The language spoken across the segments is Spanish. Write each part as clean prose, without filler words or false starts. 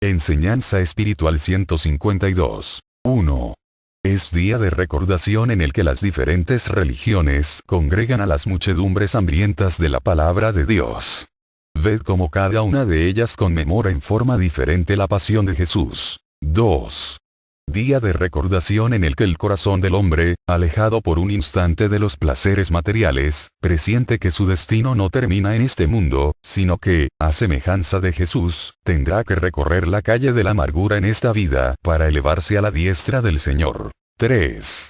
Enseñanza espiritual 152. 1. Es día de recordación en el que las diferentes religiones congregan a las muchedumbres hambrientas de la palabra de Dios. Ved cómo cada una de ellas conmemora en forma diferente la pasión de Jesús. 2. Día de recordación en el que el corazón del hombre, alejado por un instante de los placeres materiales, presiente que su destino no termina en este mundo, sino que, a semejanza de Jesús, tendrá que recorrer la calle de la amargura en esta vida para elevarse a la diestra del Señor. 3.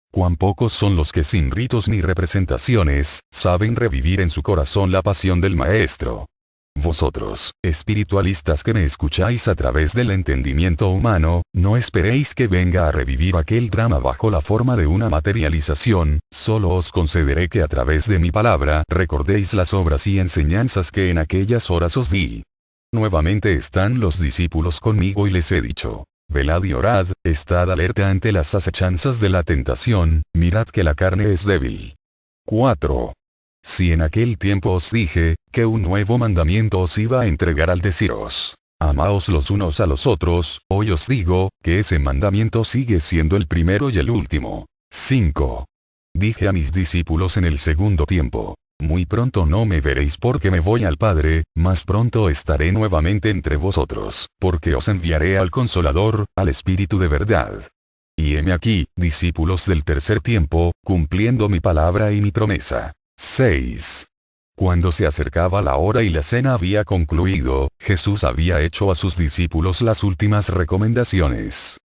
Cuán pocos son los que sin ritos ni representaciones, saben revivir en su corazón la pasión del Maestro. Vosotros, espiritualistas que me escucháis a través del entendimiento humano, no esperéis que venga a revivir aquel drama bajo la forma de una materialización, solo os concederé que a través de mi palabra recordéis las obras y enseñanzas que en aquellas horas os di. Nuevamente están los discípulos conmigo y les he dicho: velad y orad, estad alerta ante las acechanzas de la tentación, mirad que la carne es débil. 4. Si en aquel tiempo os dije, que un nuevo mandamiento os iba a entregar al deciros: amaos los unos a los otros, hoy os digo, que ese mandamiento sigue siendo el primero y el último. 5. Dije a mis discípulos en el segundo tiempo: muy pronto no me veréis porque me voy al Padre, mas pronto estaré nuevamente entre vosotros, porque os enviaré al Consolador, al Espíritu de verdad. Y heme aquí, discípulos del tercer tiempo, cumpliendo mi palabra y mi promesa. 6. Cuando se acercaba la hora y la cena había concluido, Jesús había hecho a sus discípulos las últimas recomendaciones.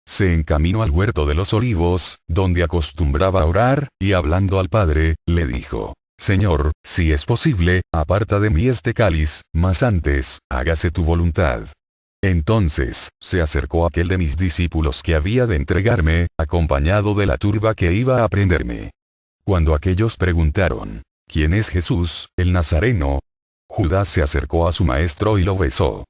Se encaminó al huerto de los olivos, donde acostumbraba a orar, y hablando al Padre, le dijo: Señor, si es posible, aparta de mí este cáliz, mas antes, hágase tu voluntad. Entonces, se acercó aquel de mis discípulos que había de entregarme, acompañado de la turba que iba a prenderme. Cuando aquellos preguntaron: ¿quién es Jesús, el Nazareno?, Judas se acercó a su maestro y lo besó.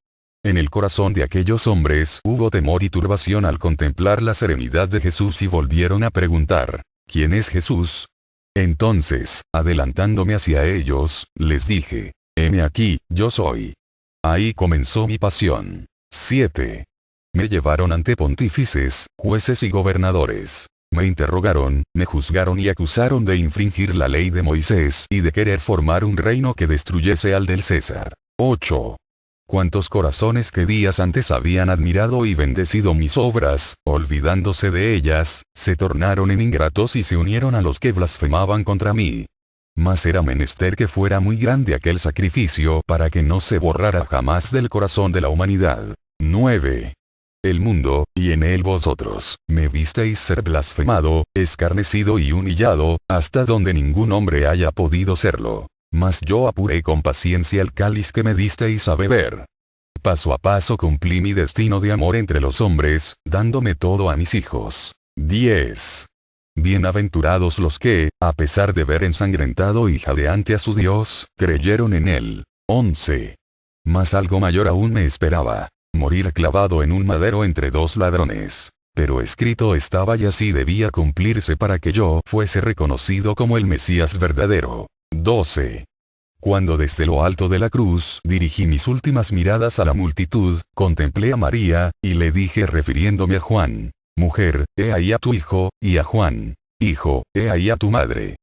En el corazón de aquellos hombres hubo temor y turbación al contemplar la serenidad de Jesús y volvieron a preguntar: ¿quién es Jesús? Entonces, adelantándome hacia ellos, les dije: heme aquí, yo soy. Ahí comenzó mi pasión. 7. Me llevaron ante pontífices, jueces y gobernadores. Me interrogaron, me juzgaron y acusaron de infringir la ley de Moisés y de querer formar un reino que destruyese al del César. 8. Cuántos corazones que días antes habían admirado y bendecido mis obras, olvidándose de ellas, se tornaron en ingratos y se unieron a los que blasfemaban contra mí. Mas era menester que fuera muy grande aquel sacrificio para que no se borrara jamás del corazón de la humanidad. 9. El mundo, y en él vosotros, me visteis ser blasfemado, escarnecido y humillado, hasta donde ningún hombre haya podido serlo. Mas yo apuré con paciencia el cáliz que me disteis a beber. Paso a paso cumplí mi destino de amor entre los hombres, dándome todo a mis hijos. 10. Bienaventurados los que, a pesar de ver ensangrentado y jadeante a su Dios, creyeron en él. 11. Mas algo mayor aún me esperaba: morir clavado en un madero entre dos ladrones. Pero escrito estaba y así debía cumplirse para que yo fuese reconocido como el Mesías verdadero. 12. Cuando desde lo alto de la cruz dirigí mis últimas miradas a la multitud, contemplé a María, y le dije refiriéndome a Juan: mujer, he ahí a tu hijo, y a Juan: hijo, he ahí a tu madre.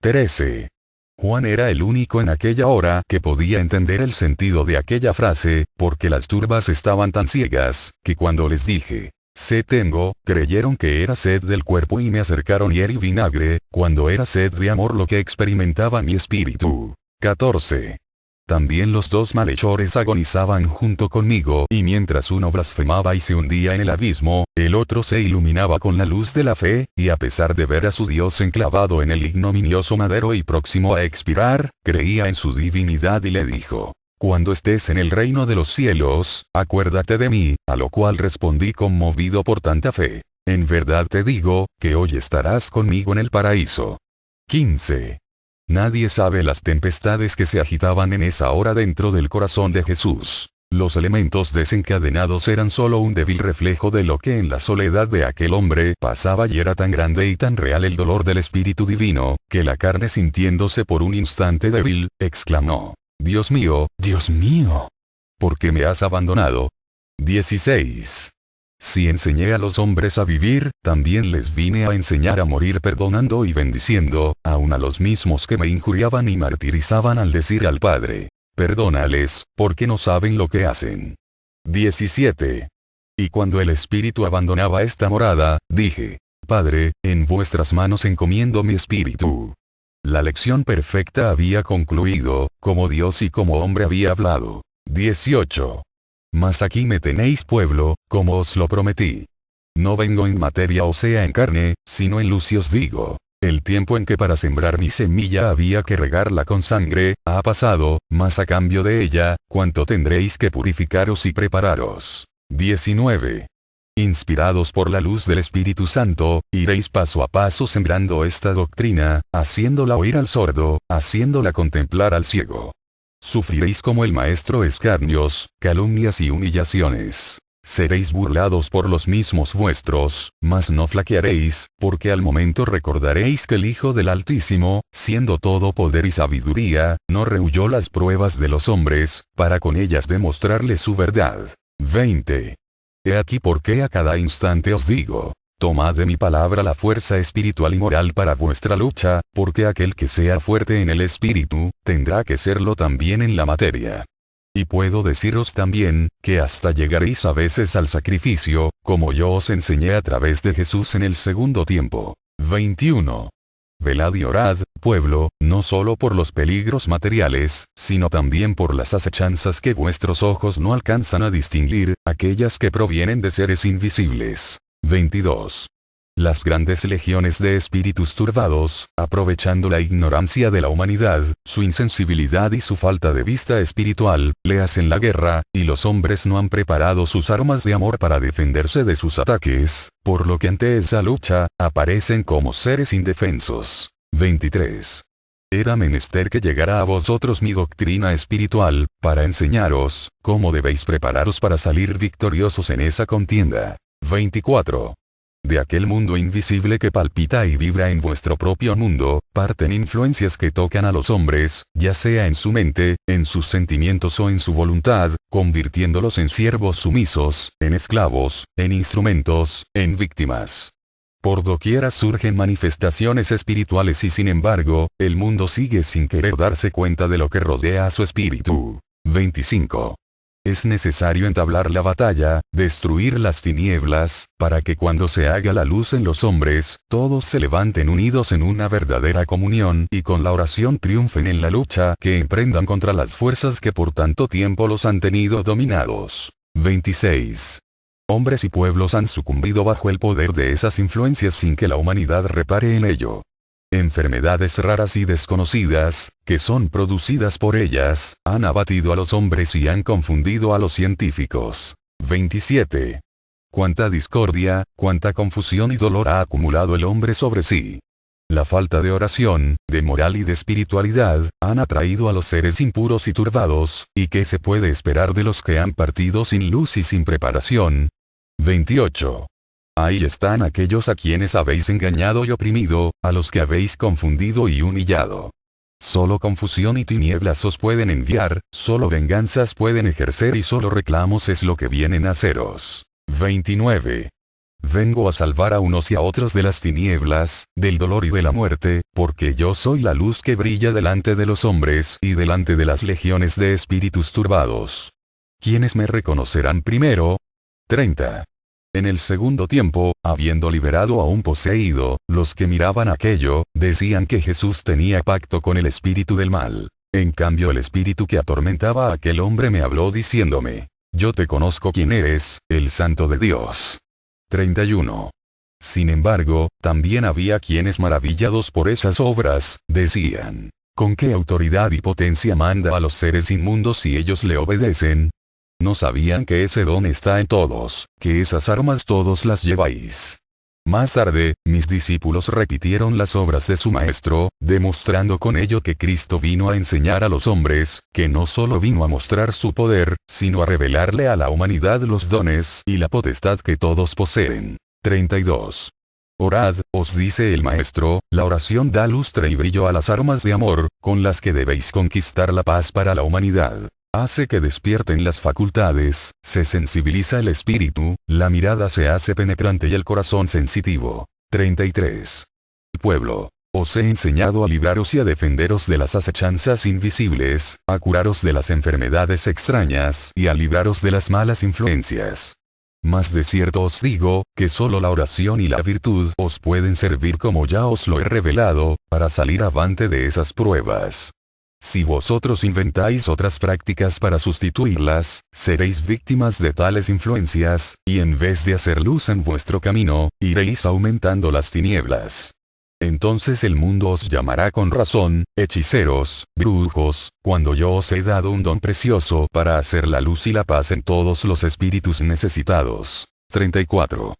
13. Juan era el único en aquella hora que podía entender el sentido de aquella frase, porque las turbas estaban tan ciegas, que cuando les dije: sed tengo, creyeron que era sed del cuerpo y me acercaron hiel y vinagre, cuando era sed de amor lo que experimentaba mi espíritu. 14. También los dos malhechores agonizaban junto conmigo y mientras uno blasfemaba y se hundía en el abismo, el otro se iluminaba con la luz de la fe, y a pesar de ver a su Dios enclavado en el ignominioso madero y próximo a expirar, creía en su divinidad y le dijo: cuando estés en el reino de los cielos, acuérdate de mí, a lo cual respondí conmovido por tanta fe: en verdad te digo, que hoy estarás conmigo en el paraíso. 15. Nadie sabe las tempestades que se agitaban en esa hora dentro del corazón de Jesús. Los elementos desencadenados eran solo un débil reflejo de lo que en la soledad de aquel hombre pasaba, y era tan grande y tan real el dolor del Espíritu Divino, que la carne, sintiéndose por un instante débil, exclamó: Dios mío, ¿por qué me has abandonado? 16. Si enseñé a los hombres a vivir, también les vine a enseñar a morir perdonando y bendiciendo, aun a los mismos que me injuriaban y martirizaban al decir al Padre: perdónales, porque no saben lo que hacen. 17. Y cuando el espíritu abandonaba esta morada, dije: Padre, en vuestras manos encomiendo mi espíritu. La lección perfecta había concluido, como Dios y como hombre había hablado. 18. Mas aquí me tenéis, pueblo, como os lo prometí. No vengo en materia o sea en carne, sino en luz, y os digo: el tiempo en que para sembrar mi semilla había que regarla con sangre, ha pasado, mas a cambio de ella, cuánto tendréis que purificaros y prepararos. 19. Inspirados por la luz del Espíritu Santo, iréis paso a paso sembrando esta doctrina, haciéndola oír al sordo, haciéndola contemplar al ciego. Sufriréis como el maestro escarnios, calumnias y humillaciones. Seréis burlados por los mismos vuestros, mas no flaquearéis, porque al momento recordaréis que el Hijo del Altísimo, siendo todo poder y sabiduría, no rehuyó las pruebas de los hombres, para con ellas demostrarles su verdad. 20. He aquí por qué a cada instante os digo: tomad de mi palabra la fuerza espiritual y moral para vuestra lucha, porque aquel que sea fuerte en el espíritu, tendrá que serlo también en la materia. Y puedo deciros también, que hasta llegaréis a veces al sacrificio, como yo os enseñé a través de Jesús en el segundo tiempo. 21. Velad y orad, pueblo, no solo por los peligros materiales, sino también por las acechanzas que vuestros ojos no alcanzan a distinguir, aquellas que provienen de seres invisibles. 22. Las grandes legiones de espíritus turbados, aprovechando la ignorancia de la humanidad, su insensibilidad y su falta de vista espiritual, le hacen la guerra, y los hombres no han preparado sus armas de amor para defenderse de sus ataques, por lo que ante esa lucha, aparecen como seres indefensos. 23. Era menester que llegara a vosotros mi doctrina espiritual, para enseñaros, cómo debéis prepararos para salir victoriosos en esa contienda. 24. De aquel mundo invisible que palpita y vibra en vuestro propio mundo, parten influencias que tocan a los hombres, ya sea en su mente, en sus sentimientos o en su voluntad, convirtiéndolos en siervos sumisos, en esclavos, en instrumentos, en víctimas. Por doquiera surgen manifestaciones espirituales y sin embargo, el mundo sigue sin querer darse cuenta de lo que rodea a su espíritu. 25. Es necesario entablar la batalla, destruir las tinieblas, para que cuando se haga la luz en los hombres, todos se levanten unidos en una verdadera comunión y con la oración triunfen en la lucha que emprendan contra las fuerzas que por tanto tiempo los han tenido dominados. 26. Hombres y pueblos han sucumbido bajo el poder de esas influencias sin que la humanidad repare en ello. Enfermedades raras y desconocidas, que son producidas por ellas, han abatido a los hombres y han confundido a los científicos. 27. Cuánta discordia, cuánta confusión y dolor ha acumulado el hombre sobre sí. La falta de oración, de moral y de espiritualidad, han atraído a los seres impuros y turbados, ¿y qué se puede esperar de los que han partido sin luz y sin preparación? 28. Ahí están aquellos a quienes habéis engañado y oprimido, a los que habéis confundido y humillado. Solo confusión y tinieblas os pueden enviar, solo venganzas pueden ejercer y solo reclamos es lo que vienen a haceros. 29. Vengo a salvar a unos y a otros de las tinieblas, del dolor y de la muerte, porque yo soy la luz que brilla delante de los hombres y delante de las legiones de espíritus turbados. ¿Quiénes me reconocerán primero? 30. En el segundo tiempo, habiendo liberado a un poseído, los que miraban aquello, decían que Jesús tenía pacto con el espíritu del mal. En cambio el espíritu que atormentaba a aquel hombre me habló diciéndome: yo te conozco quién eres, el Santo de Dios. 31. Sin embargo, también había quienes maravillados por esas obras, decían: ¿con qué autoridad y potencia manda a los seres inmundos si ellos le obedecen? No sabían que ese don está en todos, que esas armas todos las lleváis. Más tarde, mis discípulos repitieron las obras de su maestro, demostrando con ello que Cristo vino a enseñar a los hombres, que no solo vino a mostrar su poder, sino a revelarle a la humanidad los dones y la potestad que todos poseen. 32. Orad, os dice el maestro, la oración da lustre y brillo a las armas de amor, con las que debéis conquistar la paz para la humanidad. Hace que despierten las facultades, se sensibiliza el espíritu, la mirada se hace penetrante y el corazón sensitivo. 33. Pueblo. Os he enseñado a libraros y a defenderos de las acechanzas invisibles, a curaros de las enfermedades extrañas y a libraros de las malas influencias. Mas de cierto os digo, que solo la oración y la virtud os pueden servir como ya os lo he revelado, para salir avante de esas pruebas. Si vosotros inventáis otras prácticas para sustituirlas, seréis víctimas de tales influencias, y en vez de hacer luz en vuestro camino, iréis aumentando las tinieblas. Entonces el mundo os llamará con razón, hechiceros, brujos, cuando yo os he dado un don precioso para hacer la luz y la paz en todos los espíritus necesitados. 34.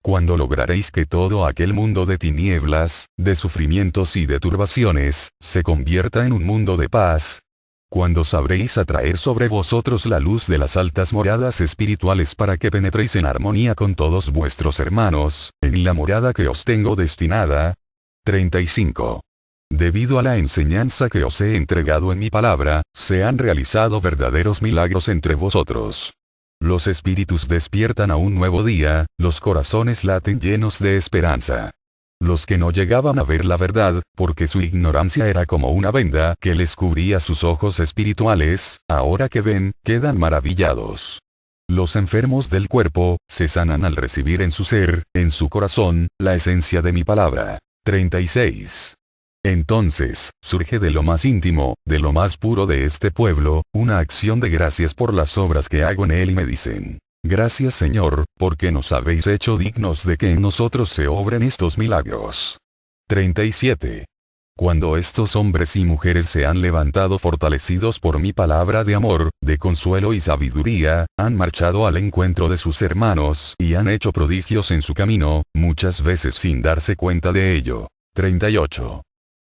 Cuando lograréis que todo aquel mundo de tinieblas, de sufrimientos y de turbaciones, se convierta en un mundo de paz. Cuando sabréis atraer sobre vosotros la luz de las altas moradas espirituales para que penetréis en armonía con todos vuestros hermanos, en la morada que os tengo destinada. 35. Debido a la enseñanza que os he entregado en mi palabra, se han realizado verdaderos milagros entre vosotros. Los espíritus despiertan a un nuevo día, los corazones laten llenos de esperanza. Los que no llegaban a ver la verdad, porque su ignorancia era como una venda que les cubría sus ojos espirituales, ahora que ven, quedan maravillados. Los enfermos del cuerpo, se sanan al recibir en su ser, en su corazón, la esencia de mi palabra. 36. Entonces, surge de lo más íntimo, de lo más puro de este pueblo, una acción de gracias por las obras que hago en él y me dicen: gracias Señor, porque nos habéis hecho dignos de que en nosotros se obren estos milagros. 37. Cuando estos hombres y mujeres se han levantado fortalecidos por mi palabra de amor, de consuelo y sabiduría, han marchado al encuentro de sus hermanos y han hecho prodigios en su camino, muchas veces sin darse cuenta de ello. 38.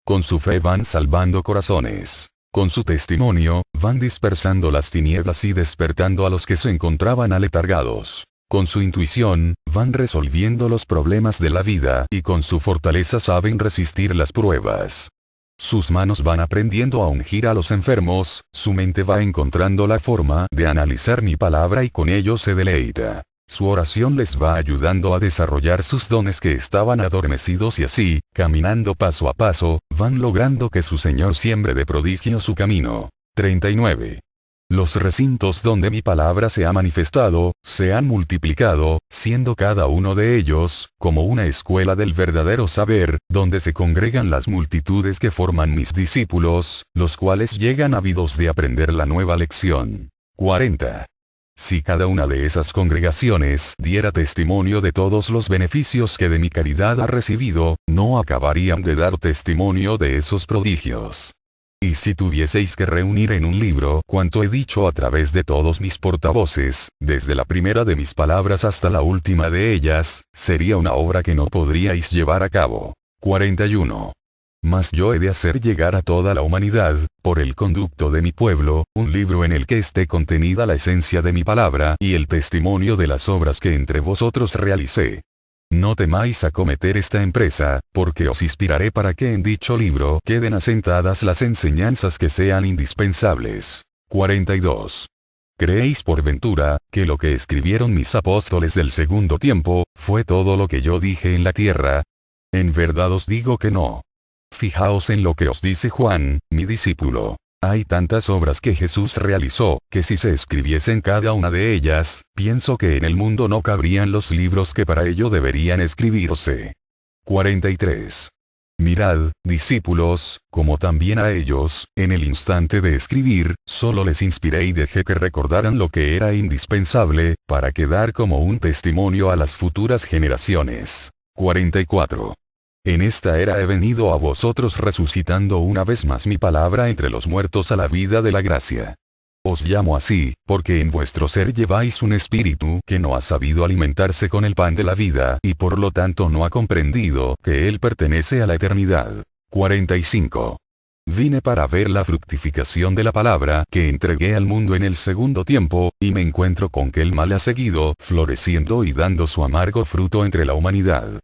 Con su fe van salvando corazones. Con su testimonio, van dispersando las tinieblas y despertando a los que se encontraban aletargados. Con su intuición, van resolviendo los problemas de la vida y con su fortaleza saben resistir las pruebas. Sus manos van aprendiendo a ungir a los enfermos, su mente va encontrando la forma de analizar mi palabra y con ello se deleita. Su oración les va ayudando a desarrollar sus dones que estaban adormecidos y así, caminando paso a paso, van logrando que su Señor siembre de prodigio su camino. 39. Los recintos donde mi palabra se ha manifestado, se han multiplicado, siendo cada uno de ellos, como una escuela del verdadero saber, donde se congregan las multitudes que forman mis discípulos, los cuales llegan ávidos de aprender la nueva lección. 40. Si cada una de esas congregaciones diera testimonio de todos los beneficios que de mi caridad ha recibido, no acabarían de dar testimonio de esos prodigios. Y si tuvieseis que reunir en un libro cuanto he dicho a través de todos mis portavoces, desde la primera de mis palabras hasta la última de ellas, sería una obra que no podríais llevar a cabo. 41. Mas yo he de hacer llegar a toda la humanidad, por el conducto de mi pueblo, un libro en el que esté contenida la esencia de mi palabra y el testimonio de las obras que entre vosotros realicé. No temáis acometer esta empresa, porque os inspiraré para que en dicho libro queden asentadas las enseñanzas que sean indispensables. 42. ¿Creéis por ventura, que lo que escribieron mis apóstoles del segundo tiempo, fue todo lo que yo dije en la tierra? En verdad os digo que no. Fijaos en lo que os dice Juan, mi discípulo. Hay tantas obras que Jesús realizó, que si se escribiesen cada una de ellas, pienso que en el mundo no cabrían los libros que para ello deberían escribirse. 43. Mirad, discípulos, como también a ellos, en el instante de escribir, solo les inspiré y dejé que recordaran lo que era indispensable, para quedar como un testimonio a las futuras generaciones. 44. En esta era he venido a vosotros resucitando una vez más mi palabra entre los muertos a la vida de la gracia. Os llamo así, porque en vuestro ser lleváis un espíritu que no ha sabido alimentarse con el pan de la vida y por lo tanto no ha comprendido que él pertenece a la eternidad. 45. Vine para ver la fructificación de la palabra que entregué al mundo en el segundo tiempo, y me encuentro con que el mal ha seguido floreciendo y dando su amargo fruto entre la humanidad.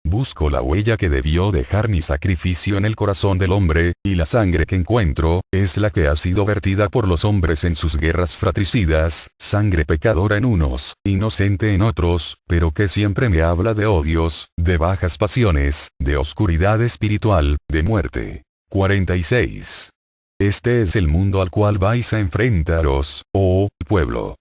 Busco la huella que debió dejar mi sacrificio en el corazón del hombre, y la sangre que encuentro, es la que ha sido vertida por los hombres en sus guerras fratricidas, sangre pecadora en unos, inocente en otros, pero que siempre me habla de odios, de bajas pasiones, de oscuridad espiritual, de muerte. 46. Este es el mundo al cual vais a enfrentaros, oh pueblo.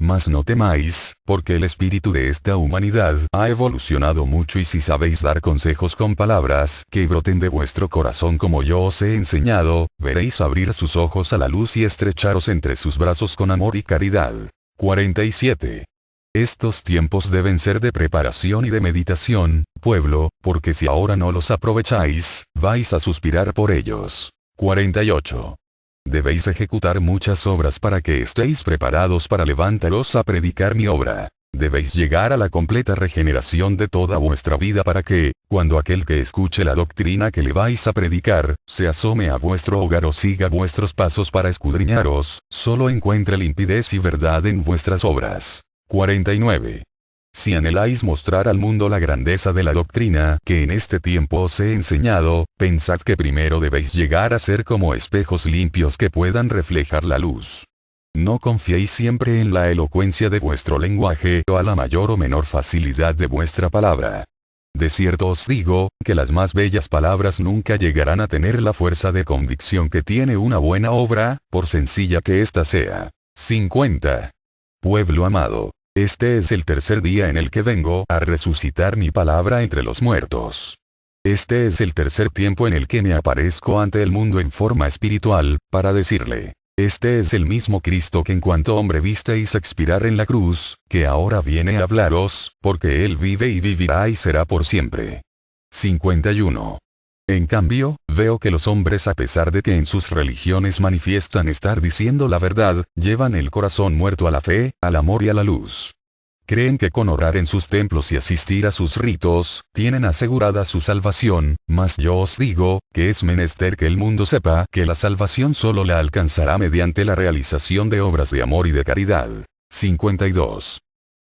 Mas no temáis, porque el espíritu de esta humanidad ha evolucionado mucho, y si sabéis dar consejos con palabras que broten de vuestro corazón como yo os he enseñado, veréis abrir sus ojos a la luz y estrecharos entre sus brazos con amor y caridad. 47. Estos tiempos deben ser de preparación y de meditación, pueblo, porque si ahora no los aprovecháis, vais a suspirar por ellos. 48. Debéis ejecutar muchas obras para que estéis preparados para levantaros a predicar mi obra. Debéis llegar a la completa regeneración de toda vuestra vida para que, cuando aquel que escuche la doctrina que le vais a predicar, se asome a vuestro hogar o siga vuestros pasos para escudriñaros, solo encuentre limpidez y verdad en vuestras obras. 49. Si anheláis mostrar al mundo la grandeza de la doctrina que en este tiempo os he enseñado, pensad que primero debéis llegar a ser como espejos limpios que puedan reflejar la luz. No confiéis siempre en la elocuencia de vuestro lenguaje o a la mayor o menor facilidad de vuestra palabra. De cierto os digo, que las más bellas palabras nunca llegarán a tener la fuerza de convicción que tiene una buena obra, por sencilla que ésta sea. 50. Pueblo amado. Este es el tercer día en el que vengo a resucitar mi palabra entre los muertos. Este es el tercer tiempo en el que me aparezco ante el mundo en forma espiritual, para decirle, este es el mismo Cristo que en cuanto hombre visteis expirar en la cruz, que ahora viene a hablaros, porque Él vive y vivirá y será por siempre. 51. En cambio, veo que los hombres, a pesar de que en sus religiones manifiestan estar diciendo la verdad, llevan el corazón muerto a la fe, al amor y a la luz. Creen que con orar en sus templos y asistir a sus ritos, tienen asegurada su salvación, mas yo os digo, que es menester que el mundo sepa que la salvación solo la alcanzará mediante la realización de obras de amor y de caridad. 52.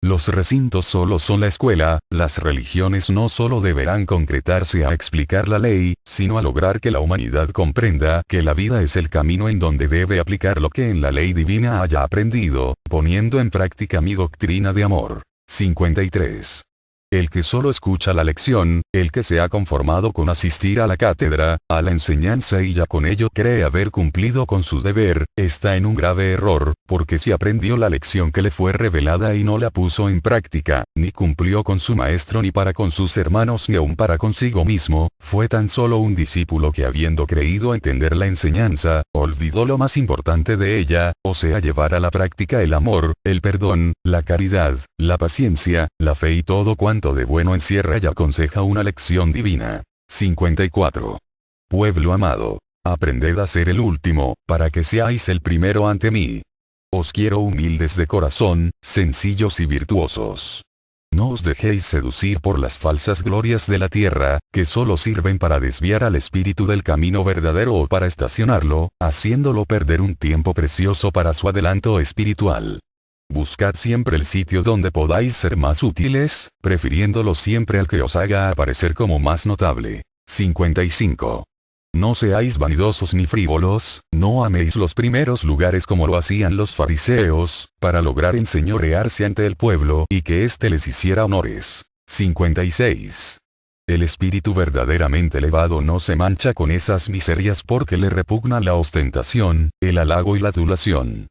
Los recintos solo son la escuela, las religiones no solo deberán concretarse a explicar la ley, sino a lograr que la humanidad comprenda que la vida es el camino en donde debe aplicar lo que en la ley divina haya aprendido, poniendo en práctica mi doctrina de amor. 53. El que solo escucha la lección, el que se ha conformado con asistir a la cátedra, a la enseñanza y ya con ello cree haber cumplido con su deber, está en un grave error, porque si aprendió la lección que le fue revelada y no la puso en práctica, ni cumplió con su maestro ni para con sus hermanos ni aun para consigo mismo, fue tan solo un discípulo que habiendo creído entender la enseñanza, olvidó lo más importante de ella, o sea llevar a la práctica el amor, el perdón, la caridad, la paciencia, la fe y todo cuanto de bueno encierra y aconseja una lección divina. 54. Pueblo amado, aprended a ser el último, para que seáis el primero ante mí. Os quiero humildes de corazón, sencillos y virtuosos. No os dejéis seducir por las falsas glorias de la tierra, que solo sirven para desviar al espíritu del camino verdadero o para estacionarlo, haciéndolo perder un tiempo precioso para su adelanto espiritual. Buscad siempre el sitio donde podáis ser más útiles, prefiriéndolo siempre al que os haga aparecer como más notable. 55. No seáis vanidosos ni frívolos, no améis los primeros lugares como lo hacían los fariseos, para lograr enseñorearse ante el pueblo y que éste les hiciera honores. 56. El espíritu verdaderamente elevado no se mancha con esas miserias porque le repugna la ostentación, el halago y la adulación.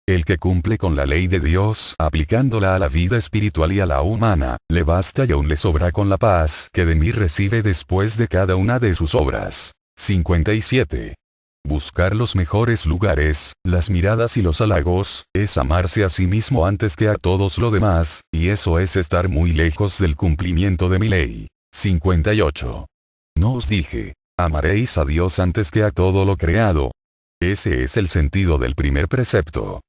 El que cumple con la ley de Dios, aplicándola a la vida espiritual y a la humana, le basta y aún le sobra con la paz que de mí recibe después de cada una de sus obras. 57. Buscar los mejores lugares, las miradas y los halagos, es amarse a sí mismo antes que a todos lo demás, y eso es estar muy lejos del cumplimiento de mi ley. 58. No os dije, amaréis a Dios antes que a todo lo creado. Ese es el sentido del primer precepto.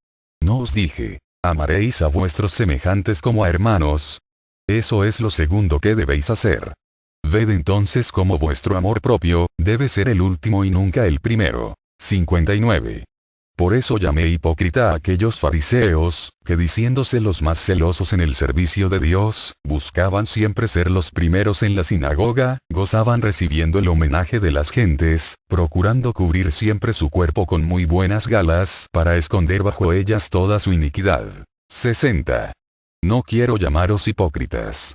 No os dije, amaréis a vuestros semejantes como a hermanos. Eso es lo segundo que debéis hacer. Ved entonces cómo vuestro amor propio, debe ser el último y nunca el primero. 59. Por eso llamé hipócrita a aquellos fariseos, que diciéndose los más celosos en el servicio de Dios, buscaban siempre ser los primeros en la sinagoga, gozaban recibiendo el homenaje de las gentes, procurando cubrir siempre su cuerpo con muy buenas galas, para esconder bajo ellas toda su iniquidad. 60. No quiero llamaros hipócritas.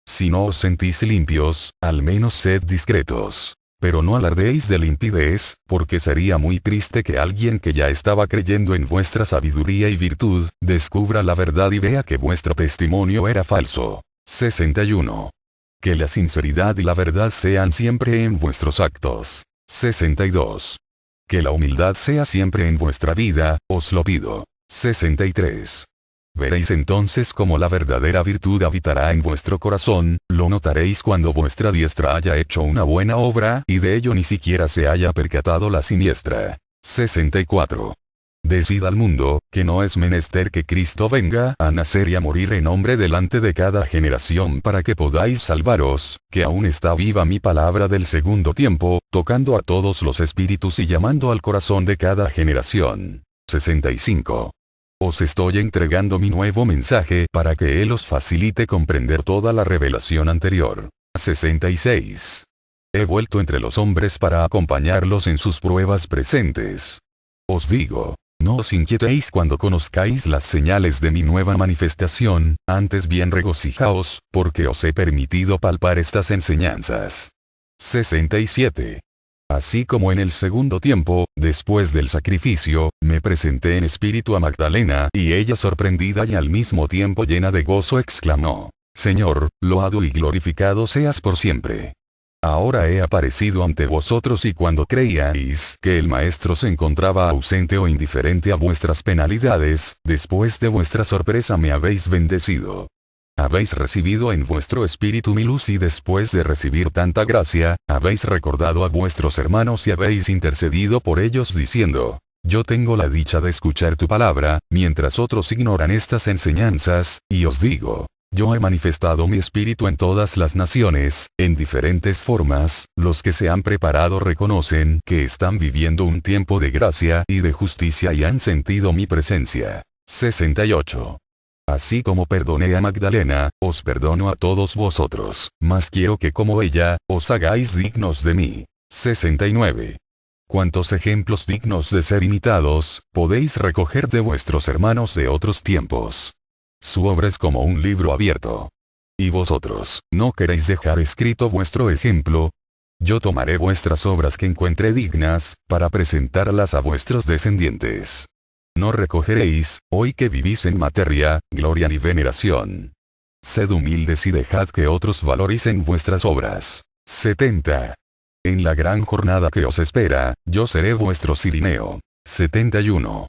Si no os sentís limpios, al menos sed discretos. Pero no alardéis de limpidez, porque sería muy triste que alguien que ya estaba creyendo en vuestra sabiduría y virtud, descubra la verdad y vea que vuestro testimonio era falso. 61. Que la sinceridad y la verdad sean siempre en vuestros actos. 62. Que la humildad sea siempre en vuestra vida, os lo pido. 63. Veréis entonces cómo la verdadera virtud habitará en vuestro corazón, lo notaréis cuando vuestra diestra haya hecho una buena obra y de ello ni siquiera se haya percatado la siniestra. 64. Decid al mundo, que no es menester que Cristo venga a nacer y a morir en hombre delante de cada generación para que podáis salvaros, que aún está viva mi palabra del segundo tiempo, tocando a todos los espíritus y llamando al corazón de cada generación. 65. Os estoy entregando mi nuevo mensaje para que él os facilite comprender toda la revelación anterior. 66. He vuelto entre los hombres para acompañarlos en sus pruebas presentes. Os digo, no os inquietéis cuando conozcáis las señales de mi nueva manifestación, antes bien regocijaos, porque os he permitido palpar estas enseñanzas. 67. Así como en el segundo tiempo, después del sacrificio, me presenté en espíritu a Magdalena, y ella sorprendida y al mismo tiempo llena de gozo exclamó, Señor, loado y glorificado seas por siempre. Ahora he aparecido ante vosotros y cuando creíais que el Maestro se encontraba ausente o indiferente a vuestras penalidades, después de vuestra sorpresa me habéis bendecido. Habéis recibido en vuestro espíritu mi luz y después de recibir tanta gracia, habéis recordado a vuestros hermanos y habéis intercedido por ellos diciendo, yo tengo la dicha de escuchar tu palabra, mientras otros ignoran estas enseñanzas, y os digo, yo he manifestado mi espíritu en todas las naciones, en diferentes formas, los que se han preparado reconocen que están viviendo un tiempo de gracia y de justicia y han sentido mi presencia. 68. Así como perdoné a Magdalena, os perdono a todos vosotros, mas quiero que como ella, os hagáis dignos de mí. 69. ¿Cuántos ejemplos dignos de ser imitados, podéis recoger de vuestros hermanos de otros tiempos? Su obra es como un libro abierto. ¿Y vosotros, no queréis dejar escrito vuestro ejemplo? Yo tomaré vuestras obras que encuentre dignas, para presentarlas a vuestros descendientes. No recogeréis, hoy que vivís en materia, gloria ni veneración. Sed humildes y dejad que otros valoricen vuestras obras. 70. En la gran jornada que os espera, yo seré vuestro Cirineo. 71.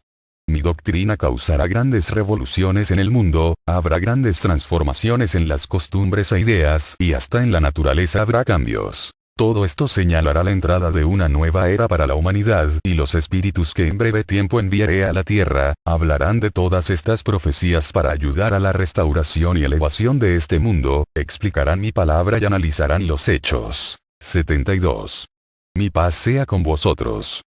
Mi doctrina causará grandes revoluciones en el mundo, habrá grandes transformaciones en las costumbres e ideas y hasta en la naturaleza habrá cambios. Todo esto señalará la entrada de una nueva era para la humanidad y los espíritus que en breve tiempo enviaré a la tierra, hablarán de todas estas profecías para ayudar a la restauración y elevación de este mundo, explicarán mi palabra y analizarán los hechos. 72. Mi paz sea con vosotros.